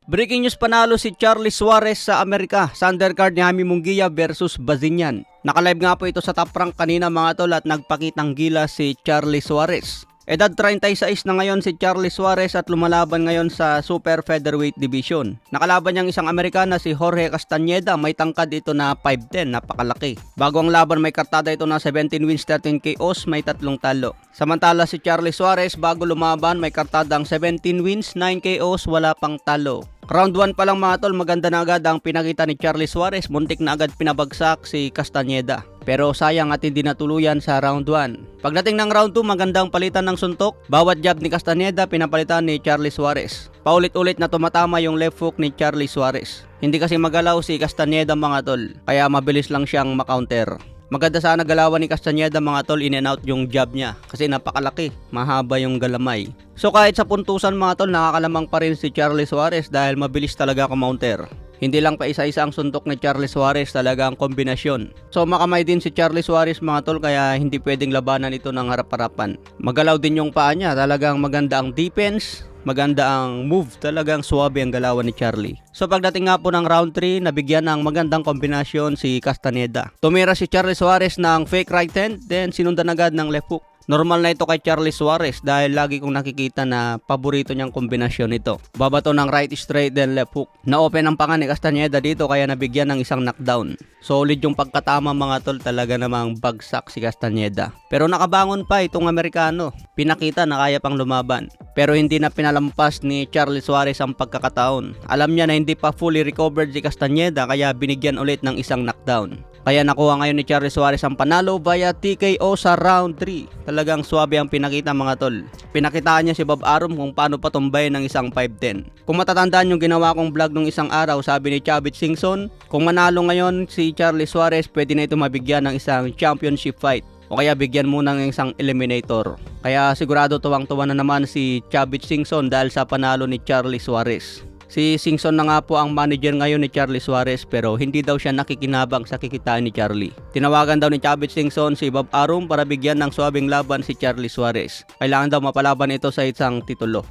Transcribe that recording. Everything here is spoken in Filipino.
Breaking news, panalo si Charlie Suarez sa Amerika sa undercard ni Jaime Munguia versus Bazinian. Nakalive nga po ito sa Top Rank kanina mga tol at nagpakitang gila si Charlie Suarez. Edad 36 na ngayon si Charlie Suarez at lumalaban ngayon sa Super Featherweight Division. Nakalaban niyang isang Amerikana si Jorge Castañeda, may tangkad ito na 5'10", napakalaki. Bago ang laban may kartada ito na 17 wins 13 KOs, may 3 talo. Samantala si Charlie Suarez bago lumaban may kartadang 17 wins 9 KOs, wala pang talo. Round 1 pa lang mga tol, maganda na agad ang pinakita ni Charlie Suarez, muntik na agad pinabagsak si Castañeda. Pero sayang at hindi natuluyan sa round 1. Pagdating ng round 2, magandang palitan ng suntok. Bawat jab ni Castañeda pinapalitan ni Charlie Suarez. Paulit-ulit na tumatama yung left hook ni Charlie Suarez. Hindi kasi magalaw si Castañeda mga tol, kaya mabilis lang siyang makounter. Maganda sana galawan ni Castañeda mga tol, in and out yung jab niya kasi napakalaki, mahaba yung galamay. So kahit sa puntusan mga tol, nakakalamang pa rin si Charlie Suarez dahil mabilis talaga kumounter. Hindi lang pa isa-isa ang suntok ni Charlie Suarez, talaga ang kombinasyon. So makamay din si Charlie Suarez mga tol, kaya hindi pwedeng labanan ito ng harap-harapan. Magalaw din yung paa niya, talagang maganda ang defense, maganda ang move, talagang suwabe ang galawan ni Charlie. So pagdating nga po ng round 3, nabigyan ng magandang kombinasyon si Castañeda. Tumira si Charlie Suarez ng fake right hand, then sinundan agad ng left hook. Normal na ito kay Charlie Suarez dahil lagi kong nakikita na paborito niyang kombinasyon ito. Babato ng right straight then left hook. Na-open ang panga ni Castañeda dito kaya nabigyan ng isang knockdown. Solid yung pagkatama mga tol, talaga namang bagsak si Castañeda. Pero nakabangon pa itong Amerikano. Pinakita na kaya pang lumaban. Pero hindi na pinalampas ni Charlie Suarez ang pagkakataon. Alam niya na hindi pa fully recovered si Castañeda kaya binigyan ulit ng isang knockdown. Kaya nakuha ngayon ni Charlie Suarez ang panalo via TKO sa round 3. Talagang swabe ang pinakita mga tol. Pinakitaan niya si Bob Arum kung paano patumbayin ng isang 5'10". Kung matatandaan yung ginawa kong vlog nung isang araw, sabi ni Chavit Singson, kung manalo ngayon si Charlie Suarez, pwede na ito mabigyan ng isang championship fight. O kaya bigyan muna ng isang eliminator. Kaya sigurado tuwang-tuwa na naman si Chavit Singson dahil sa panalo ni Charlie Suarez. Si Singson na nga po ang manager ngayon ni Charlie Suarez pero hindi daw siya nakikinabang sa kikitain ni Charlie. Tinawagan daw ni Chavit Singson si Bob Arum para bigyan ng swabing laban si Charlie Suarez. Kailangan daw mapalaban ito sa isang titulo.